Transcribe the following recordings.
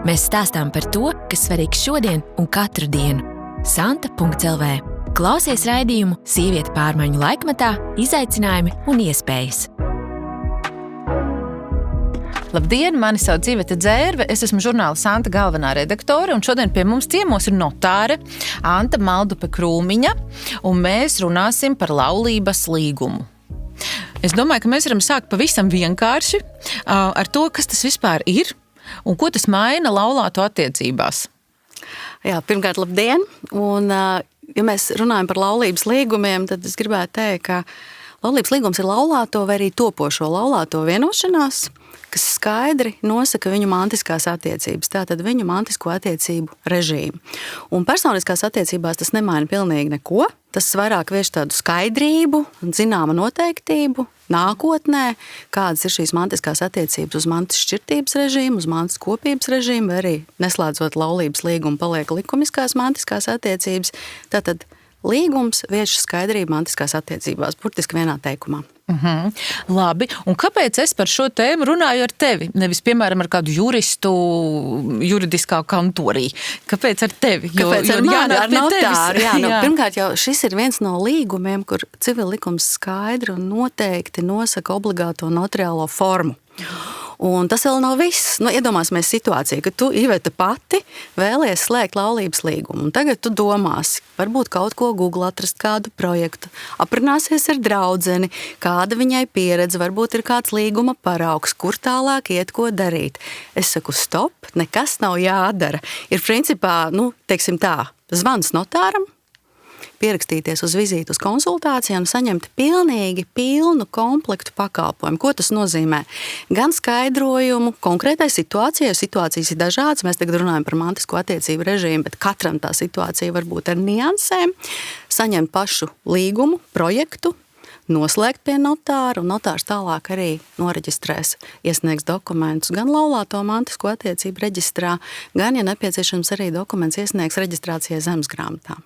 Mēs stāstām par to, kas svarīgs šodien un katru dienu. Santa.lv. Klausies raidījumu Sieviete pārmaiņu laikmetā, izaicinājumi un iespējas. Labdien, mani sauc Iveta Dzērve, es esmu žurnāla Santa galvenā redaktore, un šodien pie mums ciemos ir notāre Anta Maldupe-Krūmiņa, un mēs runāsim par laulības līgumu. Es domāju, ka mēs varam sākt pavisam vienkārši ar to, kas tas vispār ir un ko tas maina laulāto attiecībās. Jā, pirmkārt, labdien, un ja mēs runājam par laulības līgumiem, tad es gribētu teikt, ka laulības līgums ir laulāto vai arī topošo laulāto vienošanās, kas skaidri nosaka viņu mantiskās attiecības, tātad viņu mantisko attiecību režīmu. Un personiskās attiecībās tas nemaina pilnīgi neko, tas vairāk vieš tādu skaidrību un zināma noteiktību nākotnē, kādas ir šīs mantiskās attiecības uz mantas šķirtības režīmu, uz mantas kopības režīmu, vai arī neslēdzot laulības līgumu paliek likumiskās mantiskās attiecības. Tātad līgums vieš skaidrību mantiskās attiecībās, burtiski vienā teikumā. Labi, un kāpēc es par šo tēmu runāju ar tevi? Nevis, piemēram, ar kādu juristu juridiskā kantorī. Kāpēc ar tevi? Kāpēc ar mani, ar notāru? Jā, pirmkārt, jau šis ir viens no līgumiem, kur civil likums skaidri un noteikti nosaka obligāto notariālo formu. Un tas vēl nav viss. Iedomāsimies situāciju, ka tu, Iveta, pati vēlies slēgt laulības līgumu. Un tagad tu domāsi, varbūt kaut ko Google atrast, kādu projektu, aprunāsies ar draudzeni, kāda viņai pieredze, varbūt ir kāds līguma paraugs, kur tālāk iet, ko darīt. Es saku, stop, nekas nav jādara. Ir principā, teiksim tā, zvans notāram, pierakstīties uz vizīti, uz konsultācijām, saņemt pilnīgi pilnu komplektu pakalpojumu. Ko tas nozīmē? Gan skaidrojumu konkrētai situācijai, situācijas ir dažādas, mēs tagad runājam par mantisko attiecību režīmu, bet katram tā situācija var būt ar niansēm, saņemt pašu līgumu, projektu, noslēgt pie notāra, un notārs tālāk arī noreģistrēs, iesniegs dokumentus gan laulāto mantisko attiecību reģistrā, gan, ja nepieciešams, arī dokuments iesniegs reģistrācijai zemesgrāmatā.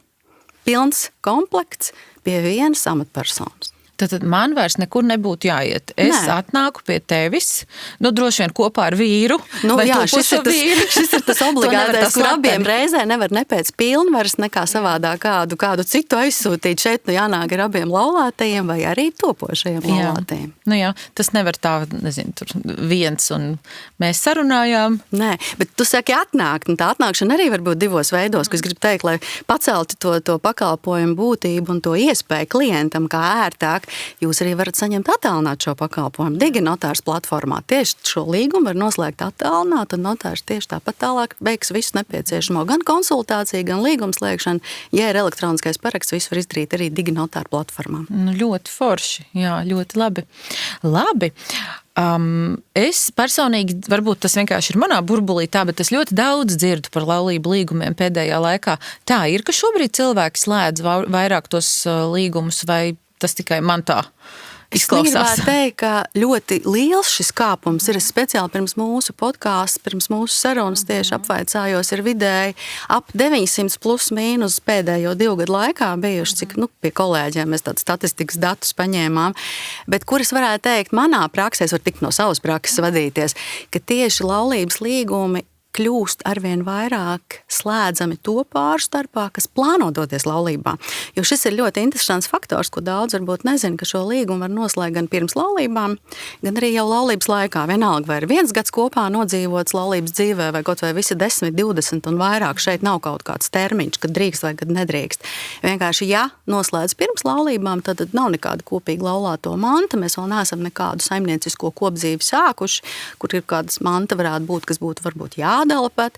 Pilns komplekts pie vienas amatpersonas. Tad man vairs nekur nebūtu jāiet. Es atnāku pie tevis, droši vien kopā ar vīru. Šis ir tas obligātais, kur abiem reizē nevar ne pēc pilnvaras nekā savādā kādu citu aizsūtīt. Šeit jānāk ar abiem laulātajiem vai arī topošajiem laulātajiem. Jā, tas nevar tā, tur viens un mēs sarunājām. Nē, bet tu saki atnākt, un tā atnākšana arī var būt divos veidos, ko es gribu teikt, lai pacelti to pakalpojumu būtību un to iespēju klientam kā ērtāk. Jūs arī varat saņemt attālināt šo pakalpojumu. DigiNotārs platformā tieši šo līgumu var noslēgt attālināt, un notārs tieši tāpat tālāk veiks visu nepieciešamo, gan konsultāciju, gan līgumslēgšanu. Ja ir elektroniskais paraksts, visu var izdarīt arī DigiNotāra platformā. Ļoti forši, jā, ļoti labi. Labi. Es personīgi, varbūt tas vienkārši ir manā burbulī tā, bet es ļoti daudz dzirdu par laulību līgumiem pēdējā laikā. Tā ir, ka šobrīd cilvēki slēdz vairāk tos līgumus, vai tas tikai man tā izklausās? Es gribētu teikt, ka ļoti liels šis kāpums ir. Es speciāli pirms mūsu podcasts, pirms mūsu sarunas tieši apvaicājos, ir vidēji ap 900 plus mīnus pēdējo 2 gadu laikā bijuši, cik pie kolēģiem mēs tādu statistikas datus paņēmām, bet kuras varētu teikt, manā praksē, es varu tikt no savas prakses vadīties, ka tieši laulības līgumi kļūst arvien vairāk slēdzami to pāru starpā, kas plāno doties laulībā. Jo šis ir ļoti interesants faktors, ko daudz varbūt nezina, ka šo līgumu var noslēgt gan pirms laulībām, gan arī jau laulības laikā. Vienalga, vai ir 1 gads kopā nodzīvots laulības dzīvē, vai kaut vai visi 10, 20 un vairāk. Šeit nav kaut kāds termiņš, kad drīkst vai kad nedrīkst. Vienkārši, ja noslēdz pirms laulībām, tad nav nekāda kopīga laulāto manta. Mēs vēl neesam nekādu saimniecisko kopdzīvi sākuši, kur ir kādas manta varētu būt, kas būtu varbūt jādala pat,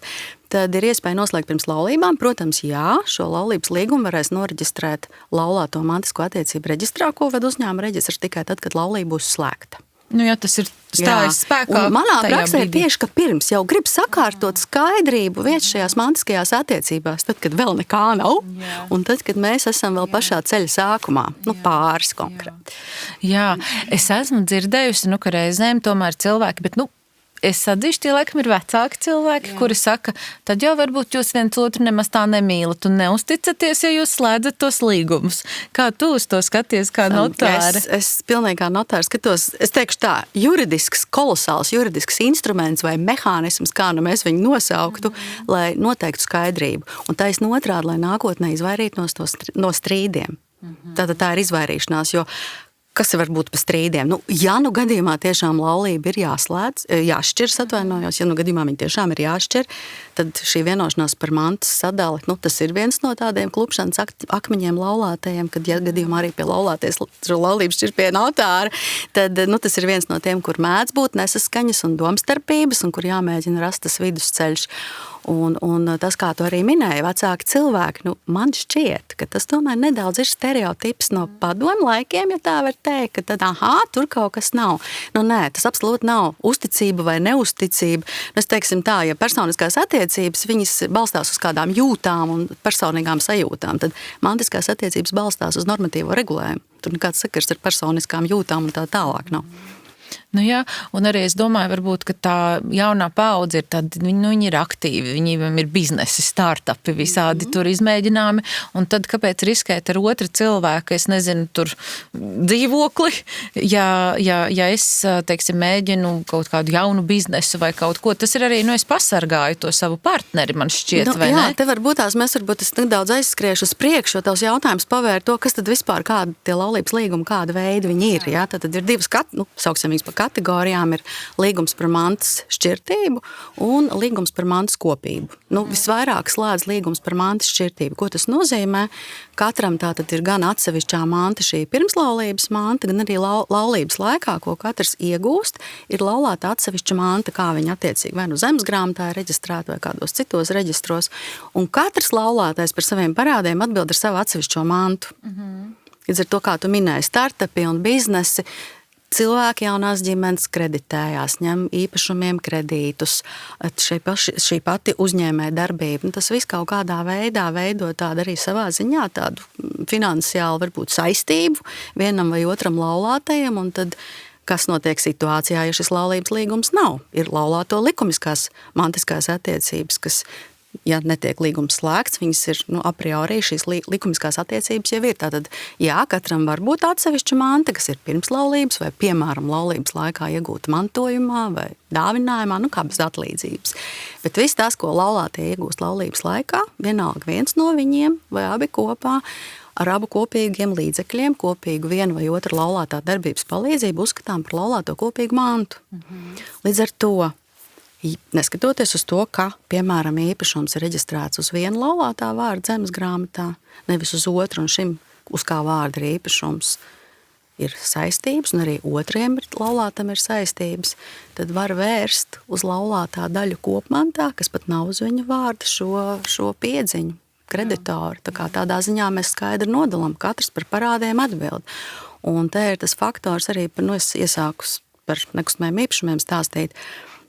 tad ir iespēja noslēgt pirms laulībām. Protams, jā, šo laulības līgumu varēs noreģistrēt laulāto mantisko attiecību reģistrā, ko ved uzņēmuma reģistrs tikai tad, kad laulība būs slēgta. Jā, tas ir stājas spēkā. Un manā praksē ir tieši, ka pirms jau grib sakārtot skaidrību vietas šajās mantiskajās attiecībās, tad, kad vēl nekā nav, un tad, kad mēs esam vēl pašā ceļa sākumā, pāris konkrēti. Jā, es esmu dzirdējusi, ka reizēm tomēr cilvēki, bet es atzīšu, tie laikam ir vecāki cilvēki, kuri saka, tad jau varbūt jūs viens otru nemaz tā nemīlat un neusticaties, ja jūs slēdzat tos līgumus. Kā tu uz to skaties kā notāre? Es pilnīgi kā notāre skatos, es teikšu tā, kolosāls juridisks instruments vai mehānisms, kā nu mēs viņu nosauktu, lai noteiktu skaidrību. Un taisn otrādi, lai nākotnē izvairītos no strīdiem. Tātad tā ir izvairīšanās, jo kas var būt pa strīdiem? Ja gadījumā tiešām laulība ir jāšķirs, atvainojos, ja gadījumā viņi tiešām ir jāšķir, tad šī vienošanās par mantas sadali, tas ir viens no tādiem klupšanas akmeņiem laulātajiem, kad, ja gadījumā arī pie laulāties laulības šķir pie notāra, tad tas ir viens no tiem, kur mēdz būt nesaskaņas un domstarpības, un kur jāmēģina rast tas vidusceļš. Un tas, kā tu arī minēji, vecāki cilvēki, man šķiet, ka tas tomēr nedaudz ir stereotips no padomu laikiem, ja tā var teikt, ka tad, tur kaut kas nav. Nē, tas absolūti nav uzticība vai neuzticība. Es teiksim tā, ja personiskās attiecības, viņas balstās uz kādām jūtām un personīgām sajūtām, tad mantiskās attiecības balstās uz normatīvo regulējumu. Tur nekāds sakars ar personiskām jūtām un tā tālāk nav. Jā, un arī es domāju, varbūt, ka tā jaunā paudze ir tāda, viņi ir aktīvi, viņiem ir biznesi, startupi, visādi tur izmēģinājumi, un tad kāpēc riskēt ar otru cilvēku, es nezinu, tur dzīvokli, ja es, teiksim, mēģinu kaut kādu jaunu biznesu vai kaut ko, tas ir arī, es pasargāju to savu partneri, man šķiet, vai ne? Jā, te varbūt mēs varbūt es nedaudz aizskriešu uz priekšu, jo tavs jautājums pavēr to, kas tad vispār kāda tie laulības līgumi, kāda veida viņi ir, jā? Tad ir divas, sauksim viņas pa kategorijām, ir līgums par mantas šķirtību un līgums par mantas kopību. Visvairāk slēdz līgums par mantas šķirtību. Ko tas nozīmē? Katram tātad ir gan atsevišķā manta šī pirmslaulības manta, gan arī laulības laikā, ko katrs iegūst, ir laulāta atsevišķa manta, kā viņa attiecīgi vai zemesgrāmatā ir reģistrēta vai kādos citos reģistros. Un katrs laulātais par saviem parādiem atbild ar savu atsevišķo mantu. Līdz ar to, kā tu minēji, startupi un biznesi, cilvēki jaunās ģimenes kreditējās, ņem īpašumiem kredītus, šī pati uzņēmē darbība. Tas viss kaut kādā veidā veido tādu arī savā ziņā tādu finansiālu varbūt saistību vienam vai otram laulātajam, un tad kas notiek situācijā, ja šis laulības līgums nav? Ir laulāto likumiskās mantiskās attiecības, kas ja netiek līgums slēgts, viņas ir a priori šīs likumiskās attiecības jau ir. Tātad, jā, katram var būt atsevišķa manta, kas ir pirms laulības vai, piemēram, laulības laikā iegūta mantojumā vai dāvinājumā, kā bez atlīdzības. Bet viss tas, ko laulātie iegūst laulības laikā, vienalga viens no viņiem vai abi kopā, ar abu kopīgiem līdzekļiem, kopīgu vienu vai otru laulātā darbības palīdzību uzskatām par laulāto kopīgu mantu. Līdz ar to, neskatoties uz to, ka, piemēram, īpašums ir reģistrēts uz vienu laulātā vārdu zemesgrāmatā, nevis uz otru, un šim, uz kā vārda ir īpašums, ir saistības, un arī otriem laulātam ir saistības, tad var vērst uz laulātā daļu kopmantā, kas pat nav uz viņa vārda, šo piedziņu kreditoru. Tā kā tādā ziņā mēs skaidri nodalam, katrs par parādiem atbild. Un te ir tas faktors arī, es iesāku par nekustamajiem īpašumiem stāstīt.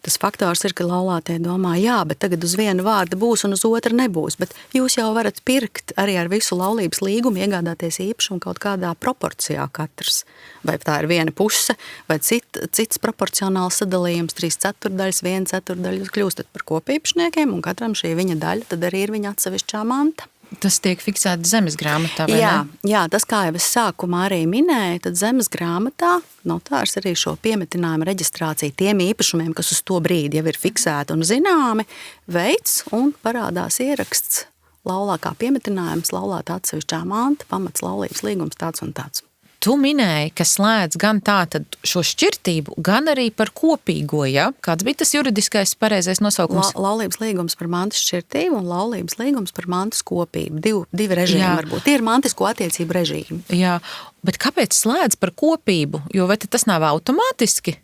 Tas faktors ir, ka laulātie domā, jā, bet tagad uz vienu vārdu būs un uz otru nebūs, bet jūs jau varat pirkt arī ar visu laulības līgumu, iegādāties īpašumu kaut kādā proporcijā katrs. Vai tā ir viena puse, vai cits proporcionāls sadalījums, 3/4, 1/4, jūs kļūstat par kopīpašniekiem, un katram šī viņa daļa tad arī ir viņa atsevišķā manta. Tas tiek fiksēts zemesgrāmatā, vai ne? Jā, tas, kā jau es sākumā arī minēju, tad zemesgrāmatā notārs arī šo piemetinājumu reģistrāciju tiem īpašumiem, kas uz to brīdi jau ir fiksēti un zināmi, veids un parādās ieraksts laulākā piemetinājums, laulāta atsevišķā manta, pamats laulības līgums tāds un tāds. Tu minēji, ka slēdz gan tātad šo šķirtību, gan arī par kopīgo, ja? Kāds bija tas juridiskais pareizais nosaukums? Laulības līgums par mantas šķirtību un laulības līgums par mantas kopību. Divi režīmi varbūt. Tie ir mantisko attiecību režīmi. Jā, bet kāpēc slēdz par kopību? Jo vai tas nav automātiski?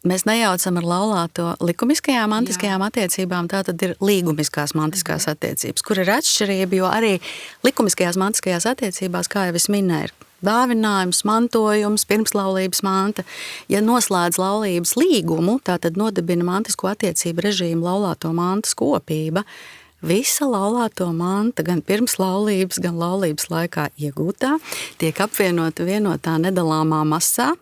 Mēs nejaucam ar laulāto likumiskajām mantiskajām attiecībām, tā tad ir līgumiskās mantiskās attiecības, kur ir atšķirība, jo arī likumiskajās mantiskajās attiecībās, kā jau es minēju, ir dāvinājums, mantojums, pirmslaulības manta. Ja noslēdz laulības līgumu, tā tad nodibina mantisko attiecību režīmu laulāto mantas kopība, visa laulāto manta, gan pirms laulības, gan laulības laikā iegūtā, tiek apvienota vienotā nedalāmā masā,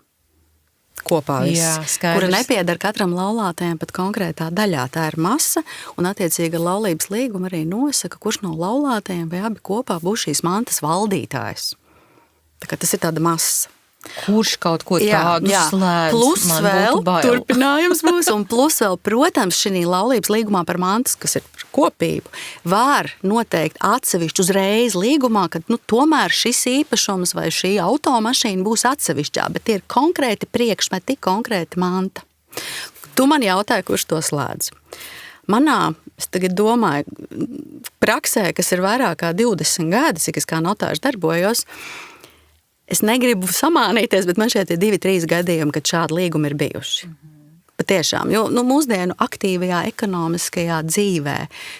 kopā viss, Jā, skaidrs. kura nepiedar katram laulātajam pat konkrētā daļā. Tā ir masa, un attiecīgi laulības līguma arī nosaka, kurš no laulātajiem vai abi kopā būs šīs mantas valdītājs. Tā kā tas ir tāda masa. Kurš kaut ko tādu slēdz, plus man vēl būtu bail. turpinājums būs, un plus vēl, protams, šī laulības līgumā par mantas, kas ir par kopību, var noteikt atsevišķu uzreiz līgumā, ka tomēr šis īpašums vai šī automašīna būs atsevišķā, bet tie ir konkrēti priekšmeti, konkrēti manta. Tu man jautāji, kurš to slēdz. Manā, es tagad domāju, praksē, kas ir vairāk kā 20 gadi, cik es kā notārs darbojos, es negribu samānīties, bet man šeit ir 2-3 gadījumi, kad šādi līgumi ir bijuši. Patiešām, jo mūsdienu aktīvajā ekonomiskajā dzīvē,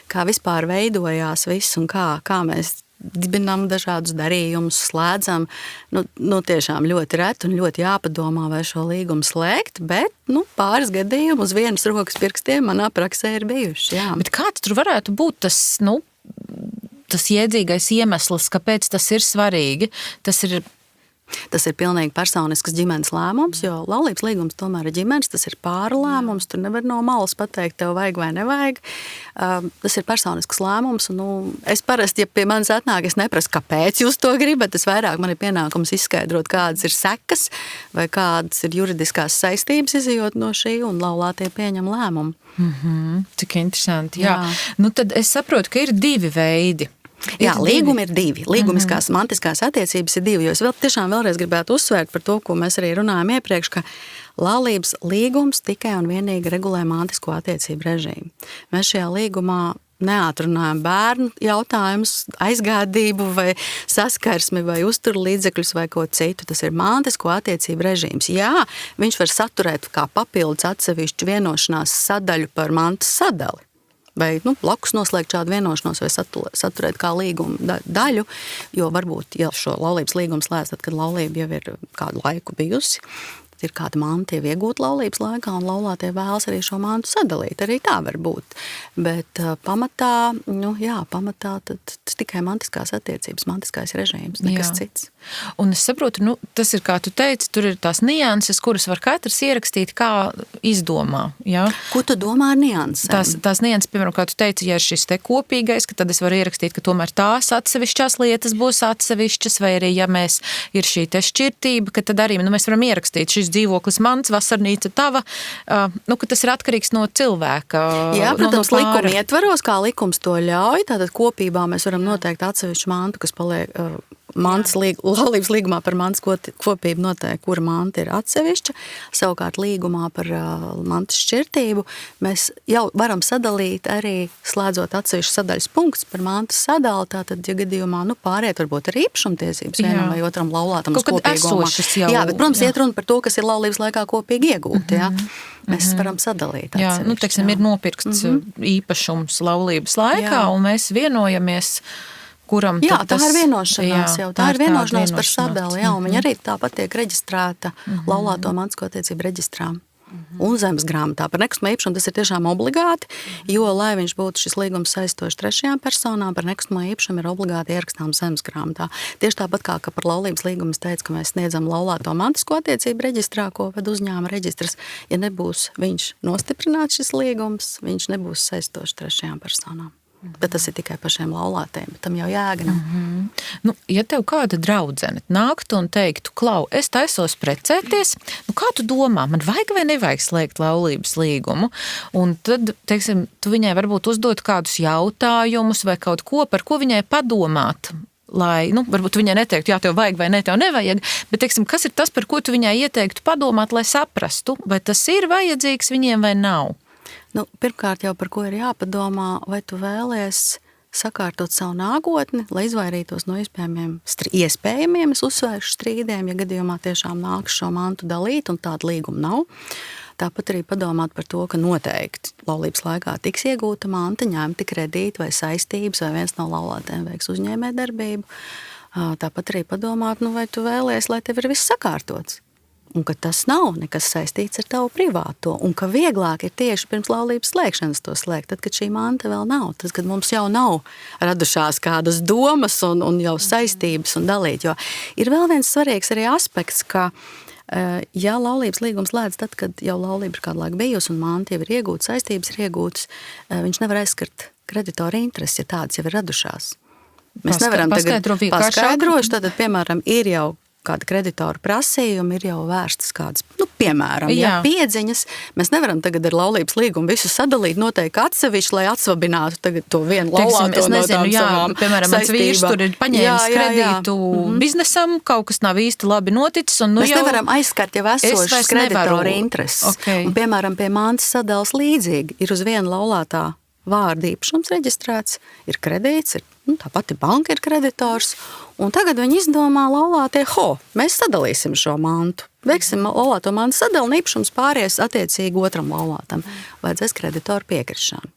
kā vispār veidojās viss un kā mēs dibinām dažādus darījumus, slēdzam, tiešām ļoti reti un ļoti jāpadomā, vai šo līgumu slēgt, bet pāris gadījumu uz vienas rokas pirkstiem manā praksē ir bijuši. Jā. Bet kāds tur varētu būt tas jēdzīgais iemesls, kāpēc tas ir svarīgi? Tas ir pilnīgi personisks ģimenes lēmums, jo laulības līgums tomēr ir ģimenes, tas ir pāra lēmums, tur nevar no malas pateikt, tev vajag vai nevajag. Tas ir personisks lēmums, un es parasti, ja pie manis atnāk, es neprasu, kāpēc jūs to gribat, tas vairāk man ir pienākums izskaidrot, kādas ir sekas vai kādas ir juridiskās saistības izejot no šī, un laulātie pieņem lēmumu. Cik interesanti, jā. Tad es saprotu, ka ir 2 veidi. Jā, līgumi ir 2. Līgumiskās, mantiskās attiecības ir 2, jo es vēlreiz gribētu uzsvērt par to, ko mēs arī runājām iepriekš, ka laulības līgums tikai un vienīgi regulē mantisko attiecību režīmu. Mēs šajā līgumā neatrunājam bērnu jautājumus, aizgādību vai saskarsmi vai uzturlīdzekļus vai ko citu. Tas ir mantisko attiecību režīms. Jā, viņš var saturēt kā papildus atsevišķu vienošanās sadaļu par mantas sadali. Vai blakus noslēgt šādu vienošanos vai saturēt kā līguma daļu, jo varbūt, ja šo laulības līgumu slēdz, tad, kad laulība jau ir kādu laiku bijusi, ir kāda manta jau iegūta laulības laikā, un laulātie vēlas arī šo mantu sadalīt. Arī tā var būt. Bet pamatā, pamatā tas tikai mantiskās attiecības, mantiskais režīms, nekas cits. Un es saprotu, tas ir, kā tu teici, tur ir tās nianses, kuras var katrs ierakstīt, kā izdomā. Ja? Ko tu domā ar niansēm? Tās nianses, piemēram, kā tu teici, ja ir šis te kopīgais, ka tad es varu ierakstīt, ka tomēr tās atsevišķās lietas būs atsevišķas, vai arī, ja mēs ir šī te šķirtība, ka tad arī mēs varam ierakstīt šis dzīvoklis mans, vasarnīca tava, ka tas ir atkarīgs no cilvēka. Jā, protams, likuma ietvaros, kā likums to ļauj, tātad kopībā mēs varam noteikt atsevišķu mantu, kas paliek laulības līgumā par mantas kopību noteikti, kura manta ir atsevišķa. Savukārt līgumā par mantas šķirtību mēs jau varam sadalīt arī slēdzot atsevišķu sadaļas punktus par mantas sadali. Tātad, ja gadījumā pāriet varbūt arī īpašumtiesības vienam vai otram laulātam uz kopīgumu. Jā, bet, protams, iet runa par to, kas ir laulības laikā kopīgi iegūt. Jā. Mēs varam sadalīt atsevišķi. Jā, teiksim, ir nopirkts īpašums laulības laikā, un mēs vienojamies, kuram jā, tā ir vienošanās jau. Tā ir vienošanās par sadali, jā, un viņa arī tāpat tiek reģistrēta laulāto mantisko attiecību reģistrā. Un zemes grāmatā. Par nekustamo īpašumu tas ir tiešām obligāti, jo, lai viņš būtu šis līgums saistošs trešajām personām, par nekustamo īpašumu ir obligāti ierakstām zemes grāmatā. Tieši tāpat kā par laulības līgumu es teicu, ka mēs sniedzam laulāto mantisko attiecību reģistrā, ko ved uzņēmuma reģistrs. Ja nebūs viņš nostiprināts šis līgums, viņš nebūs saistošs trešajām personām. Bet tas ir tikai pašiem laulātiem, bet tam jau jēga nav. Ja tev kāda draudzene nāktu un teiktu, Klau, es taisos precēties, kā tu domā, man vajag vai nevajag slēgt laulības līgumu? Un tad, teiksim, tu viņai varbūt uzdot kādus jautājumus vai kaut ko, par ko viņai padomāt, lai, varbūt viņai neteiktu, jā, tev vajag vai ne, tev nevajag, bet, teiksim, kas ir tas, par ko tu viņai ieteiktu padomāt, lai saprastu, vai tas ir vajadzīgs viņiem vai nav? Pirmkārt jau par ko ir jāpadomā, vai tu vēlies sakārtot savu nākotni, lai izvairītos no iespējamiem, es uzsvēršu strīdiem, ja gadījumā tiešām nāks šo mantu dalīt un tāda līguma nav. Tāpat arī padomāt par to, ka noteikti laulības laikā tiks iegūta manta, ņemti kredīti vai saistības, vai viens no laulātiem veiks uzņēmējdarbību. Tāpat arī padomāt, vai tu vēlies, lai tev ir viss sakārtots. Un ka tas nav nekas saistīts ar tavu privāto, un ka vieglāk ir tieši pirms laulības slēgšanas to slēgt, tad, kad šī manta vēl nav, tad, kad mums jau nav radušās kādas domas un jau saistības un dalīt, jo ir vēl viens svarīgs arī aspekts, ka Ja laulības līgums slēdz tad, kad jau laulība ir kādu laiku bijusi un manta jau ir iegūta, saistības ir iegūtas, viņš nevar aizskart kreditora intereses, ja tādas jau ir radušās. Mēs nevaram tagad paskaidroši, tad, piemēram, ir jau kāda kreditora prasījuma, ir jau vērstas kādas, piemēram, piedziņas. Mēs nevaram tagad ar laulības līgumu visu sadalīt noteikti atsevišķi, lai atsvabinātu tagad to vienu laulāto no tām savām piemēram, mans vīrs tur ir paņēmis kredītu biznesam, kaut kas nav īsti labi noticis. Un, mēs nevaram aizskart jau esošas kreditora intereses. Okay. Un, piemēram, pie mantas sadalas līdzīgi ir uz vienu laulātā vārda īpašums reģistrēts, ir kredīts, tā pati banka ir kreditors, un tagad viņi izdomā laulātie, mēs sadalīsim šo mantu. Veiksim laulāto mantu sadali un īpašums pāries attiecīgi otram laulātam. Vajadzēs kreditoru piekrišanu.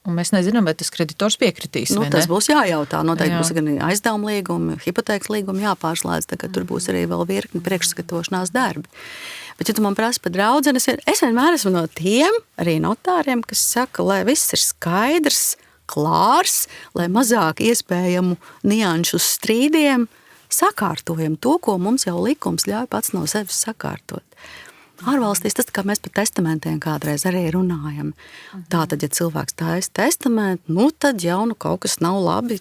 Un mēs nezinām, vai tas kreditors piekritīs, vai ne? Tas būs jājautā. Noteikti būs gan aizdevuma līgumi, hipotēkas līgumi jāpārslēdz, tagad tur būs arī vēl virkni priekšskatošanās darbi. Bet, ja tu man prasi par draudzeni, es vienmēr esmu no tiem, arī notāriem, kas saka, lai viss ir skaidrs, klārs, lai mazāk iespējamu nianšu strīdiem sakārtojam to, ko mums jau likums ļauj pats no sevis sakārtot. Ārvalstīs tas, kā mēs par testamentiem kādreiz arī runājam. Tātad, ja cilvēks taisa testamentu, tad jau kaut kas nav labi.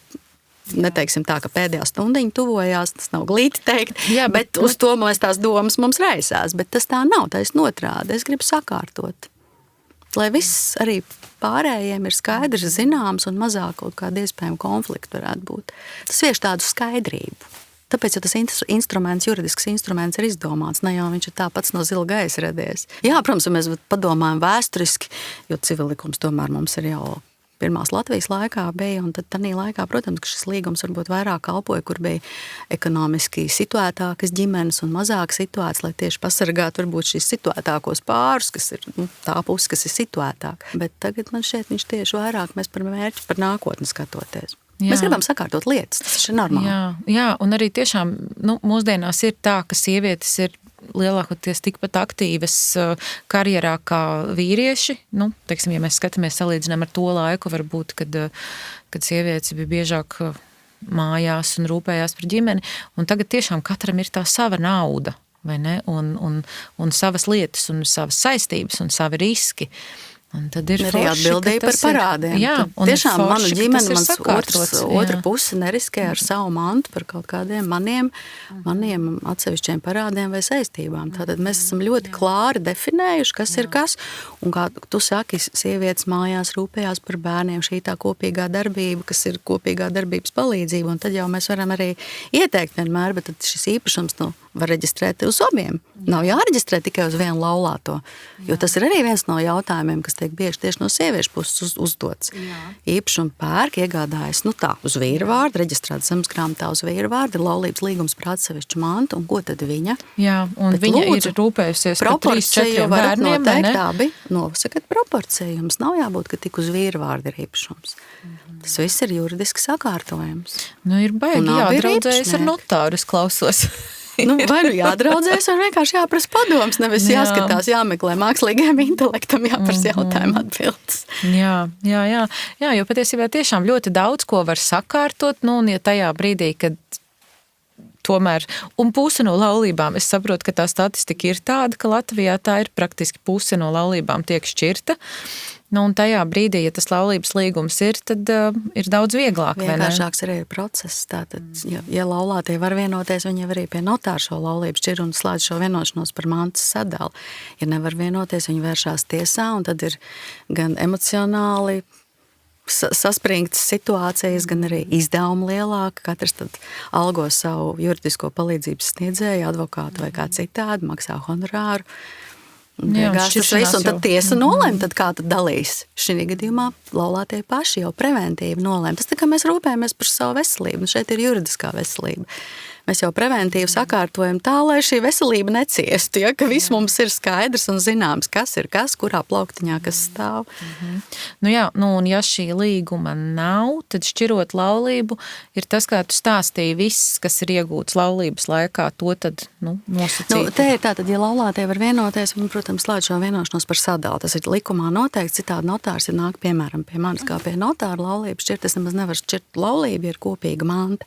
Neteiksim tā, ka pēdējā stundiņa tuvojās, tas nav glīti teikt, bet uz to mēs tās domas mums raisās. Bet tas tā nav, tā es notrādi. Es gribu sakārtot. Lai viss arī pārējiem ir skaidrs, zināms un mazāk kaut kāda iespējama konflikta varētu būt. Tas vieš tādu skaidrību. Tāpēc, ja tas instruments, juridisks instruments ir izdomāts, ne jau viņš ir tāpats no zila gaisa radies. Jā, protams, ja mēs padomājam vēsturiski, jo civillikums tomēr mums ir jau pirmās Latvijas laikā bija, un tad tanī laikā, protams, ka šis līgums varbūt vairāk kalpoja, kur bija ekonomiski situētākas ģimenes un mazāk situētas, lai tieši pasargātu varbūt šīs situētākos pārus, kas ir tā puse, kas ir situētāk. Bet tagad man šķiet, viņš tieši vairāk mēs par mērķi, par nākotni skatoties. Jā. Mēs gribam sakārtot lietas, tas ir normāli. Jā, un arī tiešām mūsdienās ir tā, ka sievietes ir lielākoties tikpat aktīvas karjerā kā vīrieši. Teiksim, ja mēs skatāmies salīdzinām ar to laiku, varbūt, kad sievietes bija biežāk mājās un rūpējās par ģimeni, un tagad tiešām katram ir tā sava nauda, vai ne? Un savas lietas, un savas saistības, un savi riski. Un tad ir arī atbildība par parādiem. Jā, un tiešām manu ģimeni, mans otra puse neriskē ar savu mantu par kaut kādiem maniem atsevišķiem parādiem vai saistībām. Tātad mēs esam ļoti klāri definējuši, kas ir kas. Un kā tu saki, sievietes mājās rūpējās par bērniem, šī tā kopīgā darbība, kas ir kopīgā darbības palīdzība. Un tad jau mēs varam arī ieteikt vienmēr, bet tad šis īpašums var reģistrēt uz abiem. Nav jāreģistrē tikai uz vienu laulāto. Jo tas ir arī viens no jautājumiem, kas tiek bieži tieši no sieviešu puses uzdots. Īpašumu pērk, iegādājas, uz vīra vārdu, reģistrēt zemesgrāmatā uz vīra vārdu, ir laulības līgums par atsevišķu mantu, un ko tad viņa? Jā, un bet viņa ir rūpējusies par 3-4 bērniem, vai ne? Abi nosakat proporciju. Jums nav jābūt, ka tik uz vīra vārdu ir īpašums. Tas viss ir juridiski sakārtojams. Ir baigi jādraudzējas ar notāru, es klausos. Vai jādraudzēs, vai vienkārši jāprasa padoms, nevis jāskatās, jāmeklē mākslīgajam intelektam, jāprasa jautājumu atbildes. Jā, jo patiesībā tiešām ļoti daudz ko var sakārtot, un ja tajā brīdī, kad tomēr, un puse no laulībām, es saprotu, ka tā statistika ir tāda, ka Latvijā tā ir praktiski puse no laulībām tiek šķirta. Un tajā brīdī, ja tas laulības līgums ir, tad ir daudz vieglāk, vai ne? Vienkāršāks arī ir process. Tātad, ja laulātie var vienoties, viņi arī pie notāra šo laulību šķir un slēdz šo vienošanos par mantas sadali. Ja nevar vienoties, viņi vēršās tiesā, un tad ir gan emocionāli saspringtas situācijas, gan arī izdevumi lielāki. Katrs tad algo savu juridisko palīdzības sniedzēju, advokātu vai kā citādi, maksā honorāru. Un tad tiesa nolēma, tad kā tad dalīs. Šī gadījumā laulātie paši jau preventīvi nolēma. Tas tā kā mēs rūpējamies par savu veselību, un šeit ir juridiskā veselība. Mēs jau preventīvi sakārtojam tā, lai šī veselība neciestu, ka viss mums ir skaidrs un zināms, kas ir kas, kurā plauktiņā kas stāv. Un ja šī līguma nav, tad šķirot laulību ir tas, kā tu stāstīji, viss, kas ir iegūts laulības laikā, to tad nosacīt. Te ir tā, tad, ja laulātie var vienoties, viņi, protams, slēdz šo vienošanos par sadalu. Tas ir likumā noteikts, citādi notārs ir nāk, piemēram, pie manis kā pie notāra laulības šķirt, es nemaz nevaru šķirt laulību, ja ir kopīga manta.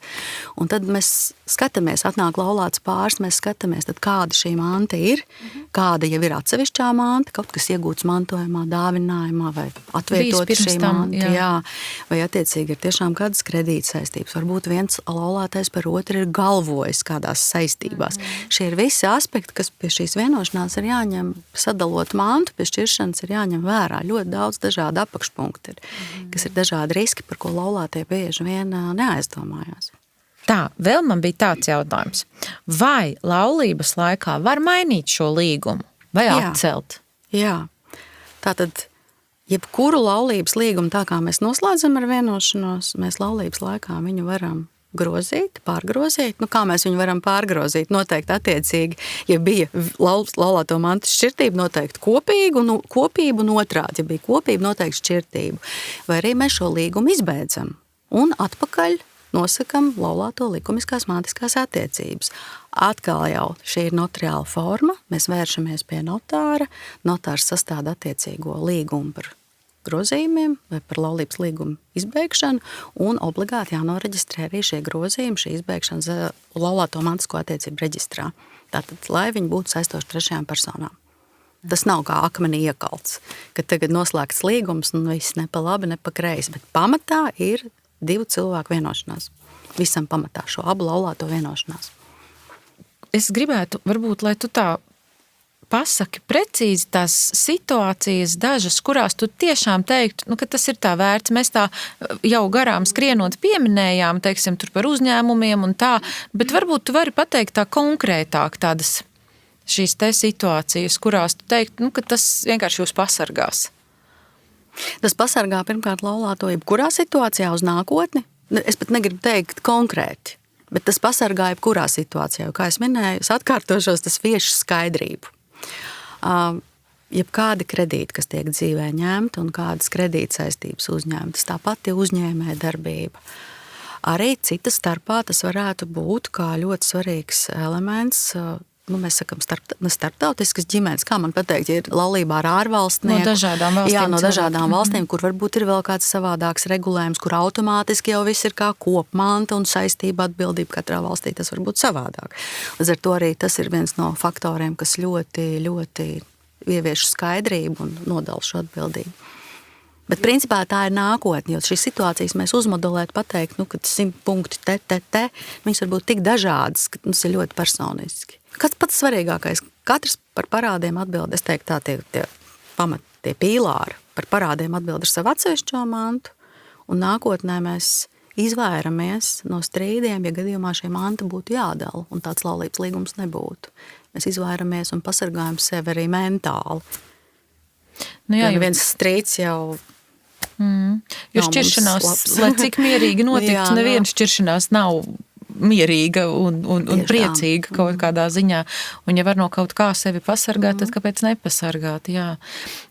Un tad mēs skatāmies, atnāk laulāts pāris, mēs skatāmies, tad kāda šī manta ir, kāda jau ir atsevišķā manta, kaut kas iegūts mantojumā, dāvinājumā vai atvietot šī manta, jā. Vai attiecīgi ir tiešām kādas kredītsaistības. Varbūt viens laulātais par otru ir galvojis kādās saistībās. Šie ir visi aspekti, kas pie šīs vienošanās ir jāņem, sadalot mantu, pie šķiršanas ir jāņem vērā. Ļoti daudz dažādu apakšpunktu ir, kas ir dažādi riski, par ko laulātie bieži vien neaizdomājās. Tā, vēl man bija tāds jautājums. Vai laulības laikā var mainīt šo līgumu vai atcelt? Jā. Tātad, jebkuru laulības līgumu, tā kā mēs noslēdzam ar vienošanos, mēs laulības laikā viņu varam grozīt, pārgrozīt. Nu, kā mēs viņu varam pārgrozīt? Noteikti attiecīgi, ja bija laulāto mantu šķirtība, noteikti kopību un otrādi. Ja bija kopība, noteikti šķirtību. Vai arī mēs šo līgumu izbeidzam un atpakaļ nosakam laulāto likumiskās mantiskās attiecības. Atkal jau šī ir notariāla forma, mēs vēršamies pie notāra, notārs sastāda attiecīgo līgumu par grozījumiem vai par laulības līgumu izbeigšanu un obligāti jānoreģistrē arī šie grozījumi, šī izbeigšana laulāto mantisko attiecību reģistrā. Tātad, lai viņi būtu saistoši trešajām personām. Tas nav kā akmenī iekalts, ka tagad noslēgts līgums un viss ne pa labi, ne pa kreisi, bet pamatā ir divu cilvēku vienošanās. Visam pamatā šo abu laulāto vienošanās. Es gribētu, varbūt, lai tu tā pasaki precīzi tās situācijas dažas, kurās tu tiešām teiktu, ka tas ir tā vērts. Mēs tā jau garām skrienot pieminējām, teiksim, tur par uzņēmumiem un tā, bet varbūt tu vari pateikt tā konkrētāk tādas šīs te situācijas, kurās tu teiktu, ka tas vienkārši jūs pasargās. Tas pasargā pirmkārt laulāto jebkurā situācijā uz nākotni. Es pat negribu teikt konkrēti, bet tas pasargā jebkurā situācijā. Kā es minēju, es atkārtošos, tas vieš skaidrību. Jebkādi kredīti, kas tiek dzīvē ņemti un kādas kredītsaistības uzņemtas, tā pati uzņēmē darbība. Arī cita starpā tas varētu būt kā ļoti svarīgs elements. Mēs sakam starptautiskas ģimenes, kā man pateikt, ja ir laulībā ar ārvalstnieku. No dažādām valstīm. Jā, no dažādām valstīm, kur varbūt ir vēl kāds savādāks regulējums, kur automātiski jau viss ir kā kopmanta un saistība atbildība katrā valstī, tas var būt savādāk. Līdz ar to arī tas ir viens no faktoriem, kas ļoti, ļoti ievieš skaidrību un nodala šo atbildību. Bet principā tā ir nākotne, jo šīs situācijas mēs uzmodelēt, pateikt, kad 100 punkti viņas var būt tik dažādas, ka tas ir ļoti personiski. Kas pats svarīgākais? Katrs par parādiem atbild, es teiktu tā, tie pīlāri par parādiem atbild ar savu atsevišķo mantu, un nākotnē mēs izvairamies no strīdiem, ja gadījumā šie manta būtu jādala, un tāds laulības līgums nebūtu. Mēs izvairamies un pasargājam sevi arī mentāli. Jo viens strīds jau... Jo šķiršanās, lai cik mierīgi notiktu, neviena šķiršanās nav mierīga un priecīga kaut kādā ziņā. Un ja var no kaut kā sevi pasargāt, tad kāpēc nepasargāt? Jā.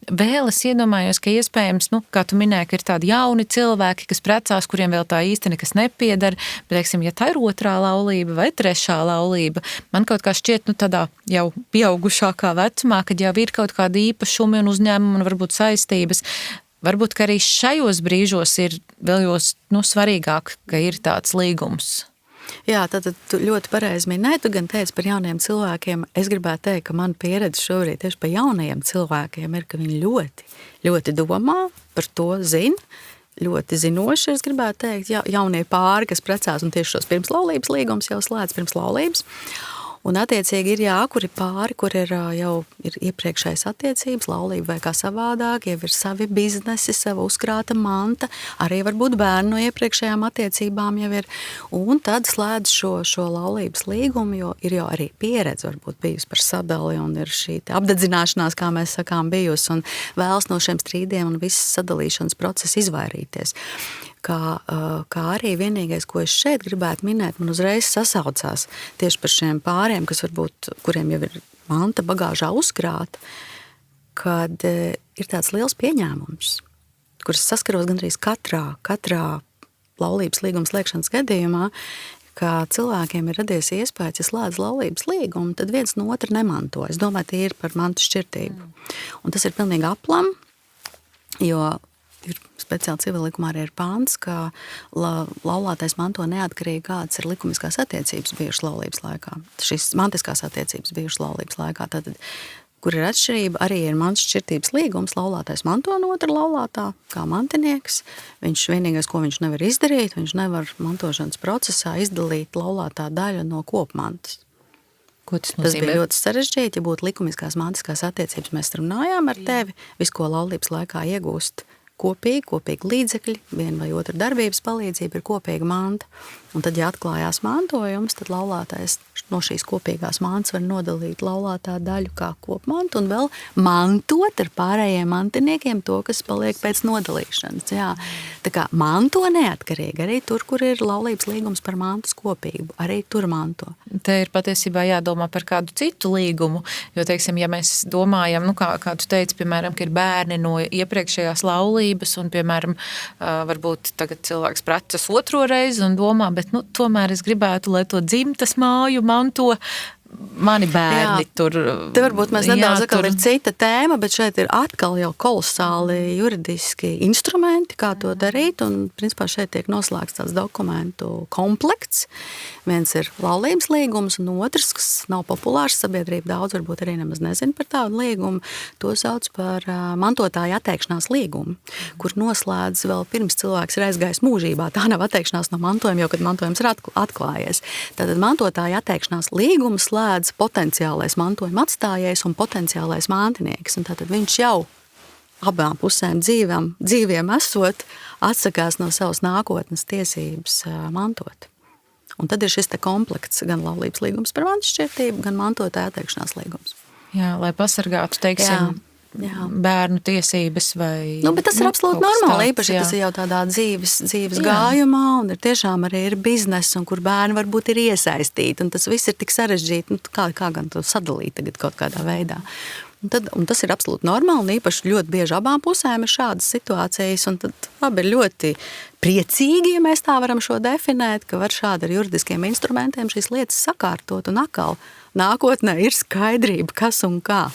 Vēl es iedomājos, ka iespējams, kā tu minēji, ka ir tādi jauni cilvēki, kas precās, kuriem vēl tā īsti nekas nepiedara, bet, teiksim, ja tā ir otrā laulība vai trešā laulība, man kaut kā šķiet, tādā jau pieaugušākā vecumā, kad jau ir kaut kādi īpašumi un uzņēmumi un varbūt saistības, varbūt, ka arī šajos brīžos ir vēl svarīgāk, ka ir tāds līgums. Jā, tad tu ļoti pareizi minēji, tu gan teici par jauniem cilvēkiem. Es gribētu teikt, ka man pieredze šobrīd tieši par jaunajiem cilvēkiem ir, ka viņi ļoti, ļoti domā, par to zina, ļoti zinoši, es gribētu teikt, jaunie pāri, kas precās un tieši šos pirms laulības līgumus jau slēdz pirms laulības. Un attiecīgi ir kuri pāri, kur ir jau ir iepriekšējas attiecības, laulība vai kā savādāk, jau ir savi biznesi, sava uzkrāta manta, arī varbūt bērni no iepriekšējām attiecībām jau ir. Un tad slēdz šo laulības līgumu, jo ir jau arī pieredze varbūt bijusi par sadali un ir šī apdedzināšanās, kā mēs sakām, bijusi un vēlas no šiem strīdiem un visas sadalīšanas procesa izvairīties. Kā arī vienīgais, ko es šeit gribētu minēt, man uzreiz sasaucās tieši par šiem pāriem, kas varbūt, kuriem jau ir manta bagāžā uzkrāta, kad ir tāds liels pieņēmums, kuras saskaros gandrīz katrā laulības līguma slēgšanas gadījumā, ka cilvēkiem ir radies iespējas, ja slēdz laulības līgumu, tad viens no otra nemanto. Es domāju, tie ir par mantu šķirtību. Un tas ir pilnīgi aplam, jo ir speciāli civil likumā arī ir pants, ka laulātais manto neatkarīgi kādas ir likumiskās attiecības bijušas laulības laikā. Šīs mantiskās attiecības bijušas laulības laikā. Tātad, kur ir atšķirība, arī ir mans šķirtības līgums, laulātais manto no otra laulātā, kā mantinieks. Viņš vienīgais, ko viņš nevar izdarīt, viņš nevar mantošanas procesā izdalīt laulātā daļu no kopmantas. Ko tas nozīmē? Tas bija ļoti sarežģīti, ja būtu likumiskās mantiskās attiecības. Mēs runājām ar tevi, visu, ko laulības laikā iegūst kopīgi līdzekļi, viena vai otra darbības palīdzība ir kopīga manta. Un tad, ja atklājās mantojums, tad laulātais no šīs kopīgās mantas var nodalīt laulātā daļu kā kopmantu un vēl mantot ar pārējiem mantiniekiem to, kas paliek pēc nodalīšanas. Jā. Tā kā manto neatkarīgi, arī tur, kur ir laulības līgums par mantas kopību, arī tur manto. Te ir patiesībā jādomā par kādu citu līgumu, jo, teiksim, ja mēs domājam, kā tu teici, piemēram, ka ir bērni no iepriekšējās laulības un, piemēram, varbūt tagad cilvēks precas otro reizi un domā, bet, tomēr es gribētu, lai to dzimtas māju manto mani bērni. Tur. Te varbūt mēs nedaudz atkal ir cita tēma, bet šeit ir atkal jau kolosāli juridiski instrumenti, kā to darīt, un principā šeit tiek noslēgts tāds dokumentu komplekts. Viens ir laulības līgums, un otrs, kas nav populārs, sabiedrība daudz varbūt arī nemaz nezina par tādu līgumu, to sauc par mantotāja atteikšanās līgumu, kur noslēdz vēl pirms cilvēks ir aizgājis mūžībā. Tā nav atteikšanās no mantojuma, jo kad mantojums ir atklājies. Tātad mantotāja atteikšanās līgums slēdz potenciālais mantojuma atstājējs un potenciālais mantinieks. Un tātad viņš jau abām pusēm dzīviem esot atsakās no savas nākotnes tiesības mantot. Un tad ir šis te komplekts, gan laulības līgums par mantas šķirtību, gan mantotāja atteikšanās līgums. Jā, lai pasargātu, teiksim, bērnu tiesības vai... bet tas ir absolūti normāli, īpaši, tas ir jau tādā dzīves gājumā, un ir tiešām arī ir biznesa, un kur bērni varbūt ir iesaistīti, un tas viss ir tik sarežģīti, kā gan to sadalīt tagad kaut kādā veidā. Un tas ir absolūti normāli, un īpaši ļoti bieži abām pusēm ir šādas situācijas, un tad abi ir ļoti priecīgi, ja mēs tā varam šo definēt, ka var šādi ar juridiskiem instrumentiem šīs lietas sakārtot, un atkal nākotnē ir skaidrība, kas un kā.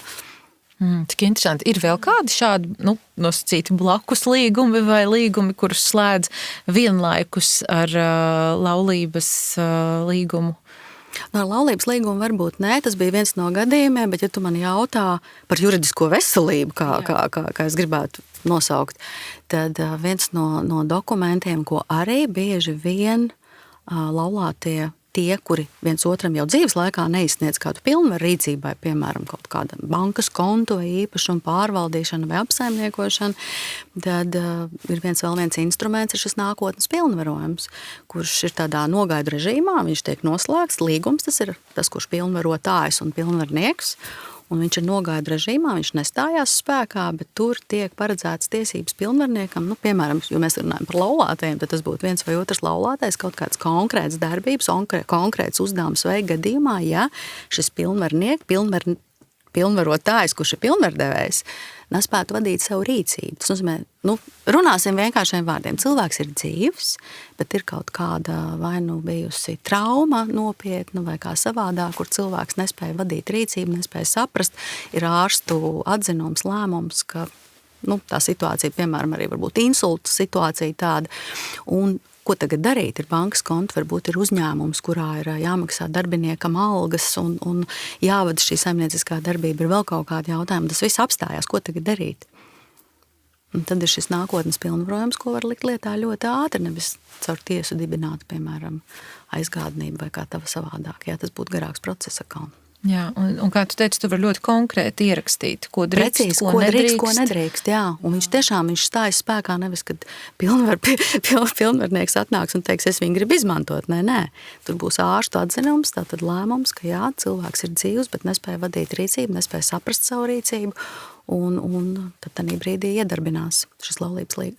Tik interesanti. Ir vēl kādi šādi, nosacīti blakus līgumi vai līgumi, kurus slēdz vienlaikus ar laulības līgumu? Ar laulības līgumu varbūt nē, tas bija viens no gadījumiem, bet ja tu man jautā par juridisko veselību, kā es gribētu nosaukt, tad viens no dokumentiem, ko arī bieži vien laulātie tie, kuri viens otram jau dzīves laikā neizsniedz kādu pilnvaru rīcībai, piemēram, kaut kāda bankas kontu vai īpašumu pārvaldīšana vai apsaimniekošana, tad ir vēl viens instruments, ir šis nākotnes pilnvarojums, kurš ir tādā nogaidu režīmā, viņš tiek noslēgts, līgums tas ir tas, kurš pilnvarotājs un pilnvarnieks, un viņš ir nogaidu režīmā, viņš nestājās spēkā, bet tur tiek paredzētas tiesības pilnvarniekam, piemēram, jo mēs runājam par laulātajiem, tad tas būtu viens vai otrs laulātais, kaut kāds konkrēts darbības, konkrēts uzdevums vai gadījumā, ja šis pilnvarotājs, kurš ir pilnvardevējs, nespētu vadīt savu rīcību. Tas nozīmē, runāsim vienkāršiem vārdiem. Cilvēks ir dzīvs, bet ir kaut kāda vai bijusi trauma nopietna vai kā savādāk, kur cilvēks nespēja vadīt rīcību, nespēja saprast, ir ārstu atzinums, lēmums, ka tā situācija, piemēram, arī varbūt insulta situācija tāda. Un ko tagad darīt? Ir bankas konta, varbūt ir uzņēmums, kurā ir jāmaksā darbiniekam algas un jāvada šī saimnieciskā darbība, ir vēl kaut kādi jautājumi. Tas viss apstājās. Ko tagad darīt? Un tad ir šis nākotnes pilnvarojums, ko var likt lietā ļoti ātri, nevis caur tiesu dibināt, piemēram, aizgādnību vai kā tava savādāk. Jā, tas būtu garāks process atkal. Jā, un kā tu teici, tu vari ļoti konkrēti ierakstīt, ko drīkst, precīzi, ko nedrīkst, jā. Un viņš stājas spēkā nevis, kad pilnvarnieks atnāks un teiks, es viņu gribu izmantot. Nē. Tur būs ārstu atzinums, tātad lēmums, ka jā, cilvēks ir dzīvs, bet nespēja vadīt rīcību, nespēja saprast savu rīcību, un tad tādā brīdī iedarbinās šis laulības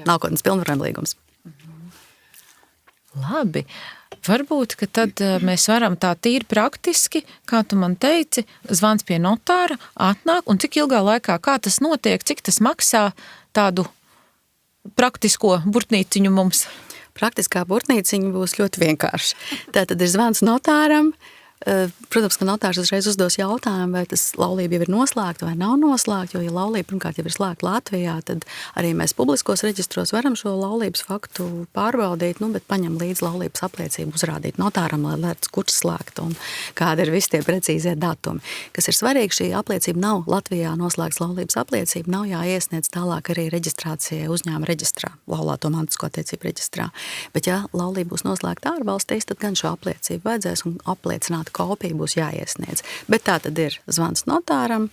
nākotnes pilnvarojuma līgums. Labi. Varbūt, ka tad mēs varam tā tīri praktiski, kā tu man teici, zvans pie notāra, atnāk, un cik ilgā laikā, kā tas notiek, cik tas maksā tādu praktisko burtnīciņu mums? Praktiskā burtnīciņa būs ļoti vienkārši. Tātad ir zvans notāram, Protams, ka notārs uzreiz uzdos jautājumu, vai tas laulība jau ir noslēgta vai nav noslēgta, jo, ja laulība pirmkārt jau ir slēgta Latvijā, tad arī mēs publiskos reģistros varam šo laulības faktu pārbaudīt, bet paņem līdz laulības apliecību, uzrādīt notāram, lai redz, kurš slēgta un kādi ir visi tie precīzie datumi. Kas ir svarīgi, šī apliecība nav Latvijā noslēgts laulības apliecība, nav jāiesniedz tālāk arī reģistrācijai uzņēmuma reģistrā, laulāto mantisko attiecību reģistrā. Bet, ja laulība būs noslēgta ārvalstīs, tad gan šo apliecību vajadzēs un apliecināta kopija būs jāiesniedz. Bet tā tad ir zvans notāram,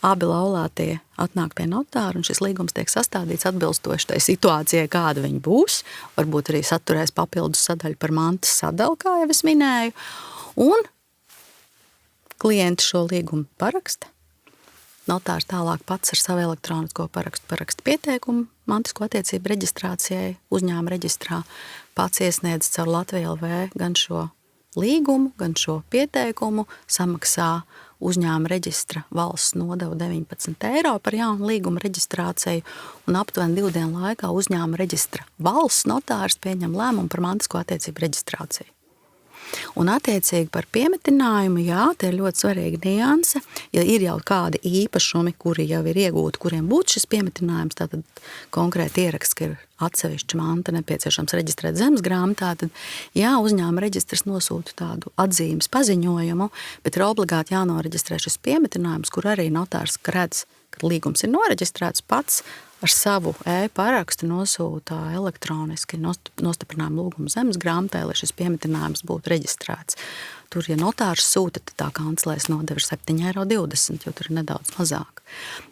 abi laulātie atnāk pie notāra un šis līgums tiek sastādīts atbilstoši tai situācijai, kāda viņa būs. Varbūt arī saturēs papildus sadaļu par mantas sadalu, kā jau es minēju. Un klienti šo līgumu paraksta. Notārs tālāk pats ar savu elektronisko parakstu pieteikumu mantisko attiecību reģistrācijai uzņēmuma reģistrā. Pats iesniedz caur Latviju LV gan šo līgumu, gan šo pieteikumu, samaksā uzņēmuma reģistra valsts nodevu 19 € par jaunu līguma reģistrāciju un aptuveni 2 dienu laikā uzņēmuma reģistra valsts notārs pieņem lēmumu par mantisko attiecību reģistrāciju. Un attiecīgi par piemetinājumu, jā, tie ir ļoti svarīga nianse. Ja ir jau kādi īpašumi, kuri jau ir iegūti, kuriem būtu šis piemetinājums, tātad konkrēti ieraksts, ka ir atsevišķa manta nepieciešams reģistrēt zemes grāmatā, tad jā, uzņēmuma reģistrs nosūta tādu atzīmes paziņojumu, bet ir obligāti jānoreģistrē šis piemetinājums, kur arī notārs redz, kad līgums ir noreģistrēts pats, ar savu e-parakstu nosūta elektroniski nostiprinājumu lūgumu zemes grāmatā, lai šis piemetinājums būtu reģistrēts. Tur, ja notārs sūta, tad tā kancelēs nodeva 7,20 €, jo tur ir nedaudz mazāk.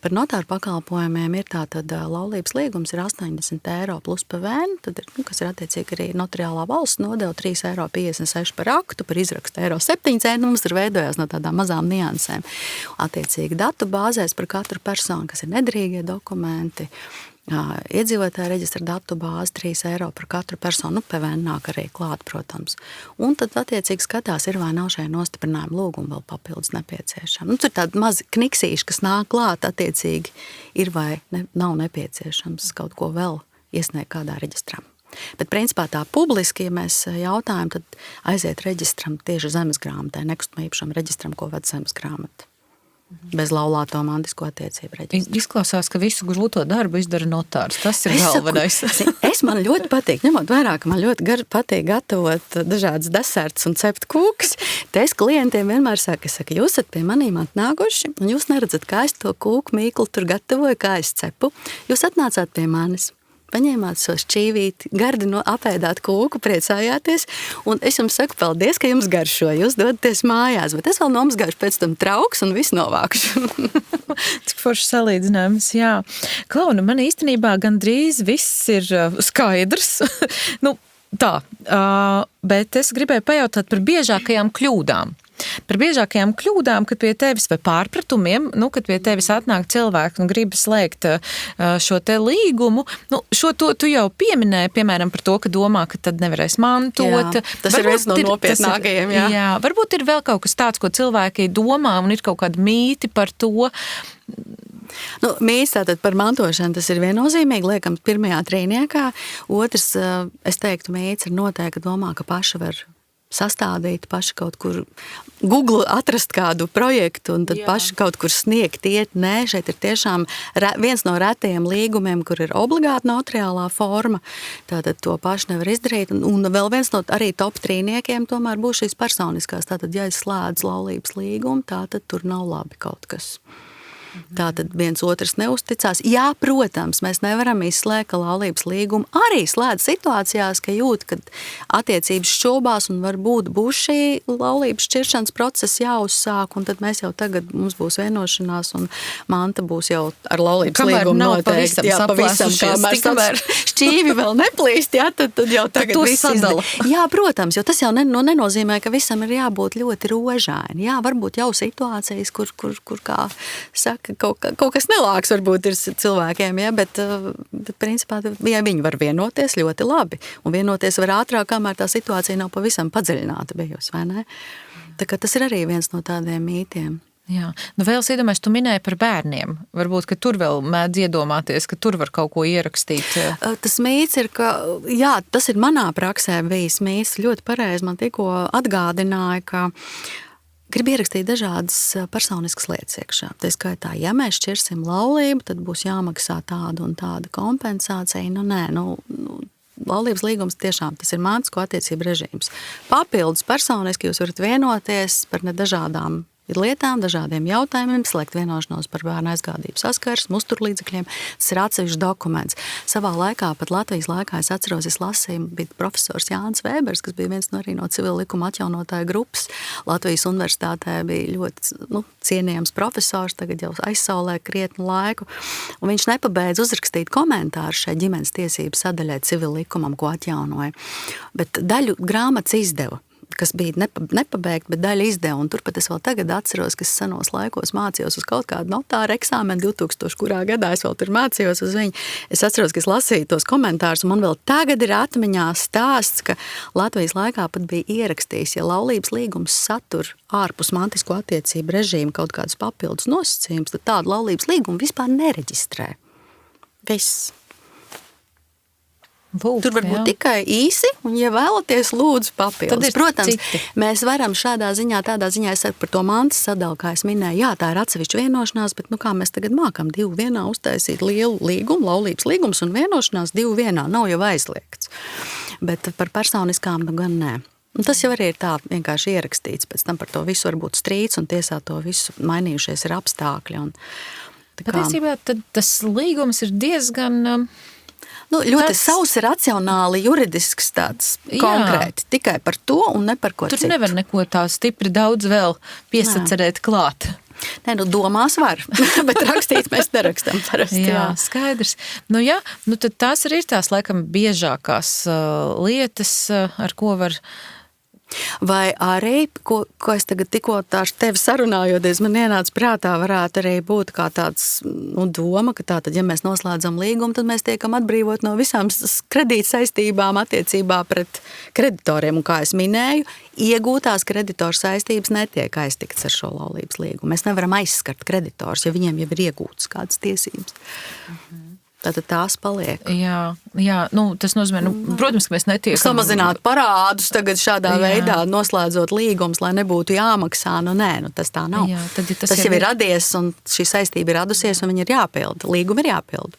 Par notāru pakalpojumiem ir tātad laulības līgums ir 80 € plus PVN, tad ir, kas ir attiecīgi arī notariālā valsts nodeva 3,56 € par aktu, par izrakstu 7 €, mums ir veidojās no tādām mazām niansēm. Attiecīgi datu bāzēs par katru personu, kas ir nederīgie dokumenti, iedzīvotāja reģistra datu bāzi 3 € par katru personu, PVN nāk arī klāt, protams. Un tad attiecīgi skatās, ir vai nav šajā nostiprinājuma lūguma vēl papildus nepieciešama. Tur ir tādi mazi kniksīši, kas nāk klāt, attiecīgi ir vai nav nepieciešams kaut ko vēl iesniegt kādā reģistrā. Bet principā tā publiski, ja mēs jautājam, tad aiziet reģistram tieši zemes grāmatai, nekustamā īpašuma reģistram, ko ved zemes grāmata. Bez laulāto mantisko attiecību reģistra. Izklausās, ka visu grūto darbu izdara notārs. Tas ir galvenais. Man ļoti patīk, ņemot vairāk, man ļoti patīk gatavot dažādas deserts un cept kūkas. Te es klientiem vienmēr saku, jūs esat pie manīm atnākuši, un jūs neredzat, kā es to kūku mīklu tur gatavoju, kā es cepu. Jūs atnācāt pie manis. Paņēmāt šo šķīvīti, gardi apēdāt kūku, priecājāties, un es jums saku paldies, ka jums garšo, jūs dodaties mājās, bet es vēl nomazgāšu pēc tam trauks un visu novākšu. Cik forši salīdzinājums, jā. Klauna, man īstenībā gandrīz viss ir skaidrs. Bet es gribēju pajautāt par biežākajām kļūdām. Par biežākajām kļūdām, kad pie tevis vai pārpratumiem, kad pie tevis atnāk cilvēki un grib slēgt šo te līgumu, šo to tu jau pieminēji, piemēram, par to, ka domā, ka tad nevarēs mantot. Jā, tas ir viens no nopietnākajiem, jā. Jā, varbūt ir vēl kaut kas tāds, ko cilvēki domā un ir kaut kādi mīti par to. Mīts tātad par mantošanu, tas ir viennozīmīgi, liekams, pirmajā trīniekā. Otrs, es teiktu, mīts ir noteikti domā, ka paši var sastādīt, paši kaut kur Google atrast kādu projektu un tad paši kaut kur sniegt iet. Nē, šeit ir tiešām viens no retajiem līgumiem, kur ir obligāti notariālā forma. Tātad to paši nevar izdarīt. Un vēl viens no arī top trīniekiem tomēr būs šīs personiskās. Tātad, ja es slēdzu laulības līgumu, tātad tur nav labi kaut kas. Tātad viens otrs neusticās. Jā, protams, mēs nevaram izslēgt, ka laulības līgumu arī slēdz situācijās, ka jūt, kad attiecības šķobās un varbūt būs šī laulības šķiršanas process jāuzsāk, un tad mēs jau tagad, mums būs vienošanās, un manta būs jau ar laulības līgumu noteikti. Jā, pavisam, kamēr šķīvi vēl neplīst, jā, tad jau tagad viss sadala. Jā, protams, jo tas jau nenozīmē, ka visam ir jābūt ļoti rožaini. Jā, varbūt jau situācijas, kur kā saka, kaut kas nelāks varbūt ir cilvēkiem, ja, bet principā, ja viņi var vienoties ļoti labi, un vienoties var ātrāk, kamēr tā situācija nav pavisam padziļināta bijusi, vai ne? Tā kā tas ir arī viens no tādiem mītiem. Jā. Vēl es iedomājos, tu minēji par bērniem. Varbūt, ka tur vēl mēdz iedomāties, ka tur var kaut ko ierakstīt. Tas mīts ir, ka, jā, tas ir manā praksē bijis mīts. Ļoti pareizi man tikko atgādināja, ka grib ierakstīt dažādas personiskas lietas iekšā. Tā skaitā, ja mēs šķirsim laulību, tad būs jāmaksā tāda un tāda kompensācija. Laulības līgums tiešām tas ir mantisko attiecību režīms. Papildus personiski jūs varat vienoties par dažādām lietām, dažādiem jautājumiem, slēgt vienošanos par bērnu aizgādību saskarsmi, uzturlīdzekļiem. Tas ir atsevišķs dokuments. Savā laikā, pat Latvijas laikā, es atceros, es lasīju, bija profesors Jānis Vēbers, kas bija viens no civila likuma atjaunotāju grupas. Latvijas universitātē bija ļoti cienījams profesors, tagad jau aizsaulē krietnu laiku. Un viņš nepabeidz uzrakstīt komentāru šai ģimenes tiesību sadaļai civila likumam, ko atjaunoja. Bet daļu grāmatas izdeva, kas bija nepabeigta, bet daļa izdeva. Un turpat es vēl tagad atceros, ka es senos laikos mācījos uz kaut kādu notāra eksāmenu 2000, kurā gadā es vēl tur mācījos uz viņu. Es atceros, ka es lasīju tos komentārus, un man vēl tagad ir atmiņā stāsts, ka Latvijas laikā pat bija ierakstījis, ja laulības līgums satur ārpus mantisko attiecību režīmu kaut kādus papildus nosacījumus, tad tādu laulības līgumu vispār nereģistrē. Viss. Tur var būt tikai īsi, un, ja vēlaties, lūdzu papildus. Protams, citi. Mēs varam šādā ziņā, tādā ziņā, es saku par to mantas sadalu, kā es minēju, jā, tā ir atsevišķa vienošanās, bet kā mēs tagad mākam divu vienā uztaisīt lielu līgumu, laulības līgums un vienošanās divu vienā, nav jau aizliegts. Bet par personiskām gan nē. Un tas jau arī ir tā vienkārši ierakstīts, pēc tam par to visu var būt strīds, un tiesā to visu mainījušies ir apstākļi. Patiesībā tad tas līgums ir diezgan... ļoti savs racionāli juridisks tāds konkrēti. Tikai par to un ne par ko citu. Tur nevar neko tā stipri daudz vēl piesacerēt klāt. Nē, domās var, bet rakstīt mēs nerakstam parasti. Jā, skaidrs. Tad tās arī ir tās laikam biežākās lietas, ar ko var... Vai arī, ko es tagad tikko ar tevi sarunājoties, man ienāca prātā, varētu arī būt kā tāds doma, ka tātad, ja mēs noslēdzam līgumu, tad mēs tiekam atbrīvot no visām kredīt saistībām attiecībā pret kreditoriem. Un kā es minēju, iegūtās kreditoru saistības netiek aiztikts ar šo laulības līgumu. Mēs nevaram aizskart kreditors, ja viņiem jau ir iegūtas kādas tiesības. Tātad tās paliek. Jā, tas nozīmē, protams, ka mēs netiekam... Samazināt parādus tagad šādā veidā, noslēdzot līgums, lai nebūtu jāmaksā, tas tā nav. Jā, tas jau ir radies, un šī saistība ir radusies, un viņa ir jāpilda. Līguma ir jāpilda.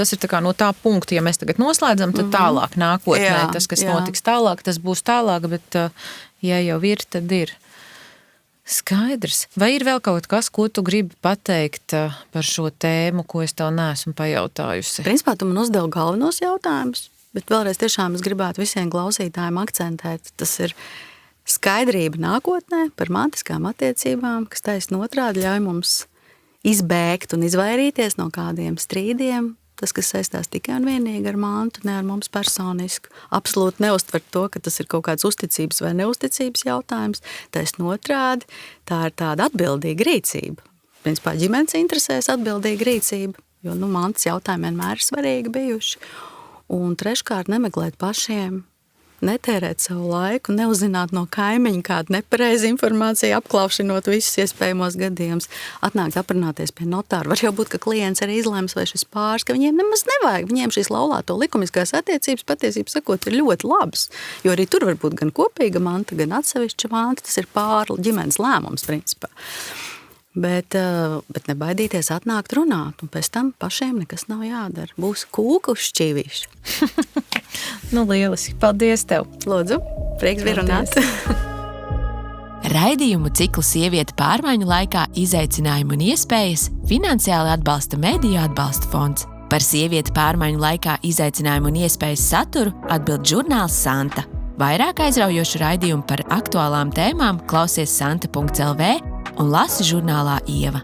Tas ir tā kā no tā punkta, ja mēs tagad noslēdzam, tad tālāk nākotnē. Tas, kas notiks tālāk, tas būs tālāk, bet ja jau ir, tad ir. Skaidrs. Vai ir vēl kaut kas, ko tu gribi pateikt par šo tēmu, ko es tev neesmu pajautājusi? Principā tu man uzdevi galvenos jautājumus, bet vēlreiz tiešām es gribētu visiem klausītājiem akcentēt. Tas ir skaidrība nākotnē par mantiskām attiecībām, kas taisn otrādi ļauj mums izbēgt un izvairīties no kādiem strīdiem. Tas, kas saistās tikai un vienīgi ar mantu, ne ar mums personisku. Absolūti neuztver to, ka tas ir kaut kāds uzticības vai neuzticības jautājums. Taisn otrādi, tā ir tāda atbildīga rīcība. Principā ģimenes interesēs atbildīga rīcība, jo mantas jautājumi vienmēr ir svarīgi bijuši. Un treškārt nemeklēt pašiem, netērēt savu laiku, neuzzināt no kaimiņa kādu nepareizu informāciju, apklaušinot visus iespējamos gadījumus, atnākt aprunāties pie notāra. Var jau būt, ka klients arī izlems vai šis pāris, ka viņiem nemaz nevajag. Viņiem šīs laulāto likumiskās attiecības patiesībā sakot ir ļoti labas, jo arī tur var būt gan kopīga manta, gan atsevišķa manta. Tas ir pāri ģimenes lēmums principā. Bet nebaidīties atnākt runāt, un pēc tam pašiem nekas nav jādara. Būs kūka uz šķīvīšu. Lieliski. Paldies tev. Lūdzu, prieks bija runāt. Raidījumu ciklu Sieviete pārmaiņu laikā izaicinājumu un iespējas finansiāli atbalsta Mediju atbalsta fonds. Par sievieti pārmaiņu laikā izaicinājumu un iespējas saturu atbild žurnāls Santa. Vairāk aizraujošu raidījumu par aktuālām tēmām klausies santa.lv un lasi žurnālā Ieva.